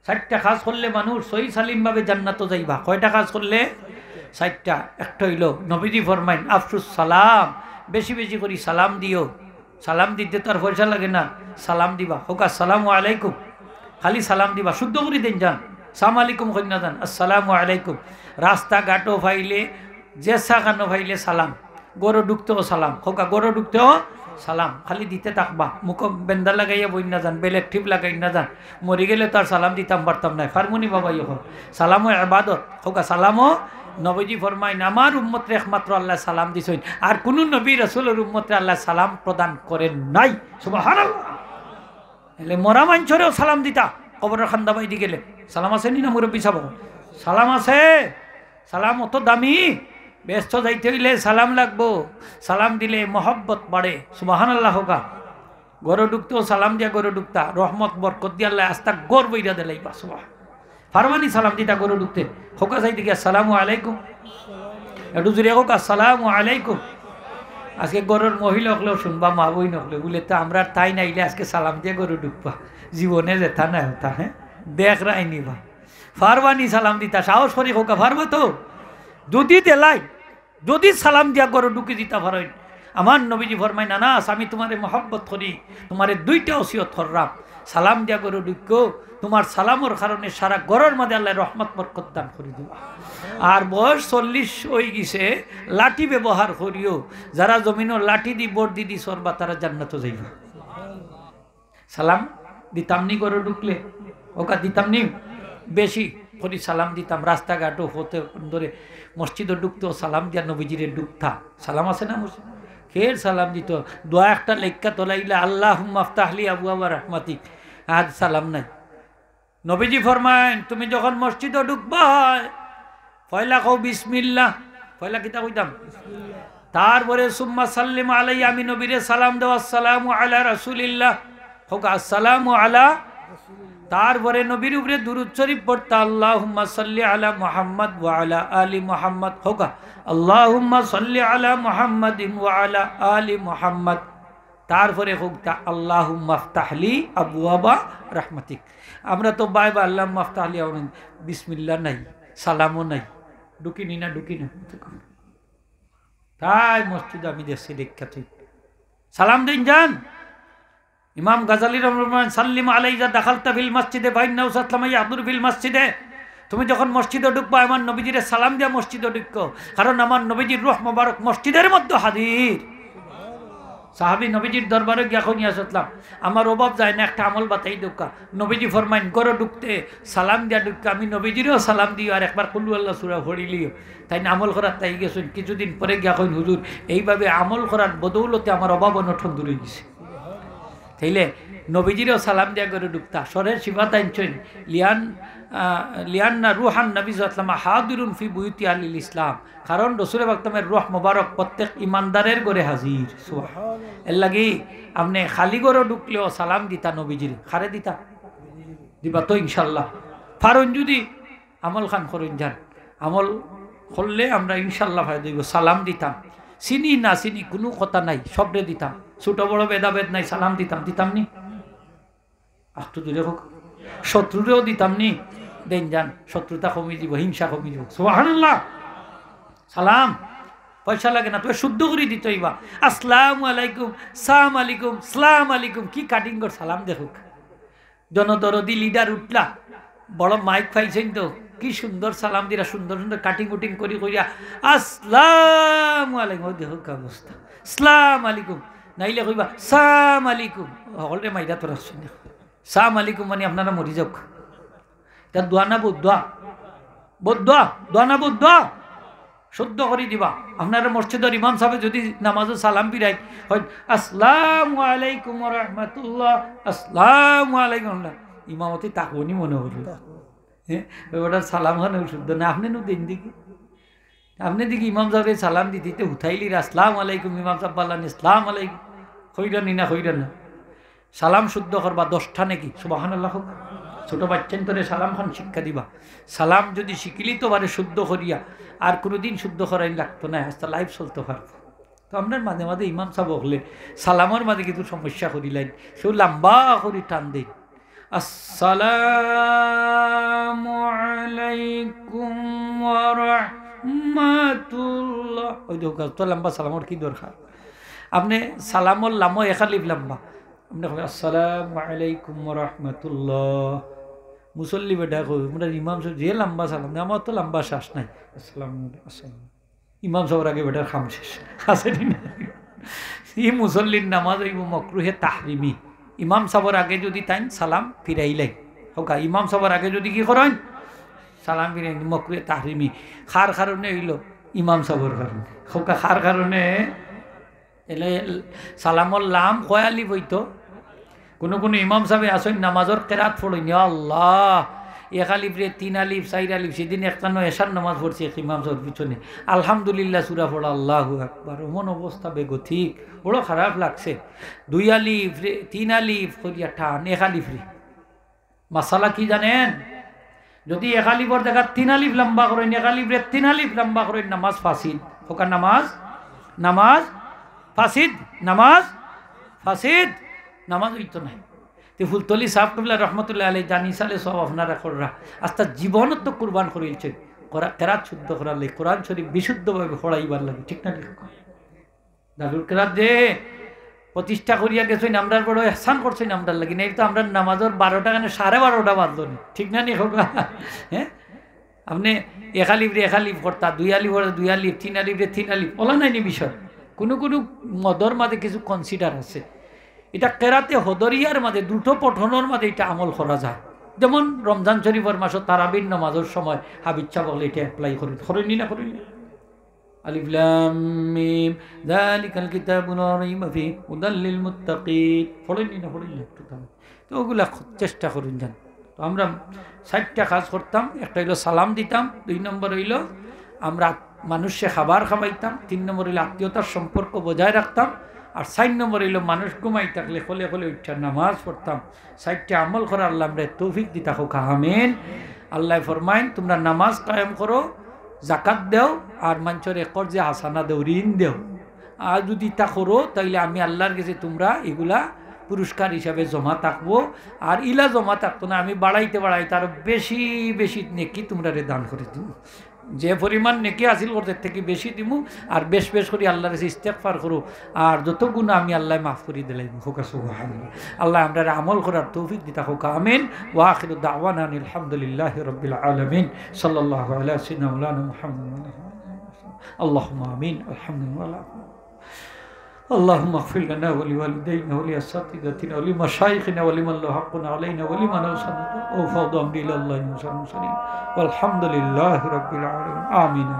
ষাটটা কাজ করলে মানুষ সহি সালিমভাবে জান্নাত যাইবা। কয়টা কাজ করলে? ষাটটা। একটা হইল নবীজি ফরমাইন আফসুস সালাম, বেশি বেশি করি সালাম দিও। সালাম দিতে তো আর পয়সা লাগে না, সালাম দিবা। হোক আসসালামু আলাইকুম, খালি সালাম দিবা, শুদ্ধ করে দিন যান। সালাম আলাইকুম কন্যা যান, আসসালামু আলাইকুম। রাস্তাঘাটও ফাইলে, জেসা খানো ফাইলে সালাম। গরু ঢুকতেও সালাম, হোকা গরু ঢুকতেও সালাম, খালি দিতে থাকবা। মুখ বেন্দা লাগাইয়া বই না যান, বেলেগ টিপ লাগাই না যান। মরি গেলে তো আর সালাম দিতাম পারতাম না, ফার্মুনি বাবা ইহো। সালামও ইবাদত, হোকা সালামও। নবীজি ফরমাইন আমার উম্মতরে একমাত্র আল্লাহ সালাম দিছেন, আর কোন নবী রাসূলের উম্মতরে আল্লাহ সালাম প্রদান করেন নাই। সুবহানাল্লাহ। এলে মরা মাঞ্চরেও সালাম দিতা, কবরের খান্দা বাইদি গেলে সালাম আছে নি না মুরব্বী সাহেব? সালাম আছে। সালাম অত দামি, ব্যস্ত যাইতে হইলে সালাম লাগবো। সালাম দিলে মহব্বত বাড়ে। সুবহানাল্লাহ। হোকা গরু ঢুকতেও সালাম দিয়া গরু ঢুকতা, রহমত বরকত দিয়া আল্লাহ আস্তা গর বইরা দিলাইবা। সুবহান ফারমানি সালাম দিতা গরু ঢুকতে। হোকা যাইতে গিয়ে আসসালামু আলাইকুম, একটু জুড়ে হোক আসসালামু আলাইকুম। আজকে গরুর মহিলা হলেও শুনবা, মা বই নকলে বলে তো আমরা তাই নাইলে আজকে সালাম দিয়ে গরু ঢুকবা, জীবনে যেতা না হতা। হ্যাঁ দেখ রাই নিবা, ফারবানি সালাম দিতা, সাহস করি হোকা ফারবা তো। যদি দেলাই, যদি সালাম দিয়া গরু ঢুকে দিতা ফারইন। আমার নবীজি ফরমাই না, আমি তোমারে মহব্বত করি, তোমারে দুইটা ওসিয়ত করলাম। সালাম দিয়া গরু ঢুকো, তোমার সালামর কারণে সারা গরর মধ্যে আল্লাহ রহমত বরকত দান করে দিবা। আর বয়স 40 হয়ে গেছে, লাঠি ব্যবহার করিও। যারা জমিনও লাঠি দি বোর দিদি সরবা তারা জান্নাত যাইবা। সালাম দিতাম নি গরু ঢুকলে? ওকা দিতাম নি, বেশি করি সালাম দিতাম। রাস্তাঘাটও হতে ধরে মসজিদও ঢুকতো, সালাম দিয়া নবীজিরে ঢুকতা। সালাম আছে না মসজিদ? ফের সালাম দিত। দোয়া একটা লেখা তোলাইলে আল্লাহুম্মা আফতাহলি আবওয়াবা রাহমাতিক, আর সালাম নাই। নবীজি ফরমাইন তুমি যখন মসজিদে ঢুকবা পয়লা কও বিসমিল্লাহ। পয়লা কিতা কইতাম? তারপরে সুম্মা সাল্লিম আলাইহি, আমি নবীরে সালাম দেওয়া, আসসালামু আলা রাসূলিল্লাহ, হোক আসসালামু আলা। তারপরে নবীর উপরে দুরূদ শরীফ পড়তা, আল্লাহুম্মা সাল্লি আলা মুহাম্মদ ওয়া আলা আলি মুহাম্মদ, হোক আল্লাহুম্মা সাল্লি আলা মুহাম্মাদিন ওয়া আলা আলি মুহাম্মদ। তারপরে হোকটা আল্লাহুম্মা আফতাহলি আবওয়াবা রাহমাতিক। আমরা তো বাইবা আল্লাহুম্মা আফতাহলি, বিসমিল্লাহ নাই, সালামও নাই, ঢুকিনি না ঢুকি না। তাই মসজিদ আমি দেখছি দেখা তুই সালাম দিন যান। ইমাম গাজালি রহমান সাল্লিম আলাইজা দাখালতা ফিল মসজিদে বাইন্নাহু সাল্লামা ইয়াহদুর ফিল মসজিদে। তুমি যখন মসজিদে ঢুকবা আমার নবীজিরে সালাম দিয়া মসজিদে ঢুকো, কারণ আমার নবীজির রূহ মুবারক মসজিদের মধ্যে হাজির। সাহাবী নবীজির দরবারে গিয়া কইয়া আসলাম, আমার অভাব যায় না, একটা আমল বাতাই দোকা। নবীজি ফরমাইন গরো ঢুকতে সালাম দিয়া ঢুকতে, আমি নবীজিরও সালাম দিও আর একবার কুল্লু আল্লাহ সূরা পড়িলিও। তাই না আমল করার তাই গেছেন। কিছুদিন পরে গিয়া কইন, হুজুর এইভাবে আমল করার বদৌলতে আমার অভাব অনঠন দূরে গেছে। তাইলে নবীজিরও সালাম দিয়া গরো ঢুকতা। সরের সিফাত আনছেন লিয়ান্না রুহান নবী সাল্লাল্লাহু হাদিরুন ফি বুয়ুতি আহলিল ইসলাম, কারণ রাসূল পাকের রূহ মুবারক প্রত্যেক ইমানদারের ঘরে হাজির। সুবহানাল্লাহ। এর লাগি আপনি খালি ঘরে ঢুকলেও সালাম দিতা নবীজির, খারে দিতা দিবা তো ইনশাআল্লাহ। ফারুন যদি আমল খান করুন যান, আমল করলে আমরা ইনশাআল্লাহ ফায়দা দিব। সালাম দিতাম, চিনি না চিনি কোনো কথা নাই, সবরে দিতাম, ছোট বড় ভেদাভেদ নাই, সালাম দিতাম। দিতাম নি? আটু দূরে হোক, শত্রুরেও দিতাম নি। দেন যান, শত্রুতা কমে দিব, হিংসা কমে দিব। সুবহানাল্লাহ। সালাম পয়সা লাগে না, তবে শুদ্ধ করে দিত হইবা। আসসালামু আলাইকুম, সালাম আলাইকুম, সালাম আলাইকুম। কি কাটিং কর সালাম দেখুক। জনদরদি লিডার উঠলা, বড় মাইক পাইছেন তো, কি সুন্দর সালাম দিরা, সুন্দর সুন্দর কাটিং কুটিং করি করিয়া আসসালামু আলাইকুম। দেখুক অবস্থা, সালাম আলাইকুম। নাইলে কইবা সালাম আলাইকুম, সকলে মাইরা তোর আসছেন। সালাম আলাইকুম মানে আপনারা মরি যাওক। তা দোয়া না বুদ্ধা, বুদ্ধা দোয়া না বুদ্ধা, শুদ্ধ করে দিবা। আপনারা মসজিদের ইমাম সাহেব যদি নামাজে সালাম বিরাই হয়, আসসালামু আলাইকুম ওয়া রাহমাতুল্লাহ, আসসালামু আলাইকুম, ইমামতি তাকবনি মনে হল। হ্যাঁ ওটা সালাম খান শুদ্ধ না। আপনি নো দিন দিকে, আপনি দিকে ইমাম সাহেব সালাম দিতে উঠাইলি আসসালামু আলাইকুম, ইমাম সাহেব বললেন আসসালামু আলাইকুম, কইরানি না কইরান না। সালাম শুদ্ধ করবা 10টা নাকি? সুবহানাল্লাহ। ছোট বাচ্চান তোরে সালাম খান শিক্ষা দিবা। সালাম যদি শিখিলি তো পারে শুদ্ধ করিয়া, আর কোনোদিন শুদ্ধ করাই লাগতো না, আস্তে লাইফ চলতে পারবো। তো আপনার মাঝে মাঝে ইমাম সাহেব হলে সালামের মাঝে কিন্তু সমস্যা করিলেন, সেও লম্বা করে টান দেন। আসসালাম ওয়া রাহমাতুল্লাহ। ওই দেখো তো লম্বা সালামর কি দরকার? আপনি সালামর লামো একালিফ লম্বা, আপনি আসসালামু আলাইকুম ওয়া রাহমাতুল্লাহ। মুসল্লি বেটা কই আমরা ইমাম সাহেব যে লম্বা সালাম দেয়, আমার তো লম্বা শ্বাস নাই। আসসালামু আসসালাম, ইমাম সাহেবের আগে বেটার খাম শেষ আছে না? ই মুসল্লির নামাজ হইব মকরুহে তাহরিমি। ইমাম সাহেবের আগে যদি তাই সালাম ফিরাইলাই হোকা, ইমাম সাহেবের আগে যদি কি করেন সালাম ফিরাই, মকরুহে তাহরিমি। খার কারণে হইল ইমাম সাহেবের কারণে হোকা, খার কারণে এলে সালামর লাম কয়ালিফ হইতো। কোনো কোনো ইমাম সাহেব আসেন নামাজর কেরাত পড়ইন আল্লাহ, এক আলিফ রে 3 আলিফ 4 আলিফ। সেদিন একটা এশার নামাজ পড়ছি এক ইমাম সাহেবের পিছনে, আলহামদুলিল্লাহ সূরা পড়া, আল্লাহু আকবার। এমন অবস্থা বেগতিক, বড় খারাপ লাগছে। 2 আলিফ রে 3 আলিফ করিয়া টান 1 আলিফ রে। মাসালা কি জানেন? যদি 1 আলিফর জায়গা 3 আলিফ লম্বা করেন, 1 আলিফ রে 3 আলিফ লম্বা করেন, নামাজ ফাসিদ হোকা, নামাজ ফাসিদ, নামাজ ফাসিদ, নামাজ হইতো নাই। তে ফুলতলি সাহেব কবিল্লা রহমতুল্লাহ আলাই জানি সালে সব আপনারা কররা আস্তা জীবনত তো কুরবান করিলছে কেরাত শুদ্ধ করার লাগে, কোরআন শরীফ বিশুদ্ধভাবে পড়াইবার লাগে, ঠিক না? দাদুর কেরাত যে প্রতিষ্ঠা করিয়া গেছেন, আমরা বড় এহসান করছেন আমরার লাগে, না তো আমরা নামাজের 12টা গানে 12:30 বাজল নি, ঠিক না নি? হ্যাঁ, আপনি 1 আলিফ রে 1 আলিফ করতা, 2 আলিফ রে 2 আলিফ, 3 আলিফ রে 3 আলিফ, ওলা নাই নি বিষয়। কোনো কোনো মদর মাঝে কিছু কনসিডার আছে, এটা কেরাতে হদরিয়ার মাঝে দুটো পঠনের মাঝে এটা আমল করা যায়। যেমন রমজান শরীফের মাসে তারাবির নামাজের সময় হাবিচ্ছা বলে এটা অ্যাপ্লাই করেনি না? আলিফ লাম মিম যালিকাল কিতাবু লা রাইবা ফি হুদাল লিল মুত্তাকিন, পড়েনি না? একটু তো ওগুলা চেষ্টা করুন যান। তো আমরা 60টা কাজ করতাম। একটা হইলো সালাম দিতাম, 2 নম্বর হইলো আমরা মানুষকে খাবার খাওয়াইতাম, 3 নম্বর হইলো আত্মীয়তার সম্পর্ক বজায় রাখতাম, আর 4 নম্বর হইল মানুষ ঘুমাই থাকলে খোলে খোলে উঠা নামাজ পড়তাম। 60টা আমল করা আল্লাহ আমরা তৌফিক দিতা হোক, আমিন। আল্লাহ ফরমাইন তোমরা নামাজ কায়েম করো, জাকাত দেও, আর মানুষের কর্জে হাসানা দেও, ঋণ দেও। আর যদি তা করো তাইলে আমি আল্লাহর কাছে তোমরা এগুলা পুরস্কার হিসাবে জমা থাকবো। আর ইলা জমা থাকতো না, আমি বাড়াইতে আরো বেশি বেশি নেকি তোমরা দান করে দিব। যে পরিমাণ নেকি হাসিল করতে থেকে বেশি দিমু, আর বেশ বেশ করে আল্লাহর কাছে ইস্তেগফার করো, আর যত গুনাহ আমি আল্লাহ মাফ করে দিলাম হোক। সুবহানাল্লাহ। আল্লাহ আমরা আমল করার তৌফিক দিতা হোক, আমিন। ওয়া আখিরু দাওয়ানা আলহামদুলিল্লাহি রাব্বিল আলামিন। সাল্লাল্লাহু আলা সাইয়্যিদিনা মাওলানা মুহাম্মদ। আল্লাহুম্মা আমিন। আলহামদুলিল্লাহ। اللهم اغفر لنا ولوالدينا ولأساتذتنا ولمشايخنا ولمن له حق علينا ولمن أوصانا وفوض أمري إلى الله المرسلين والحمد لله رب العالمين. آمين.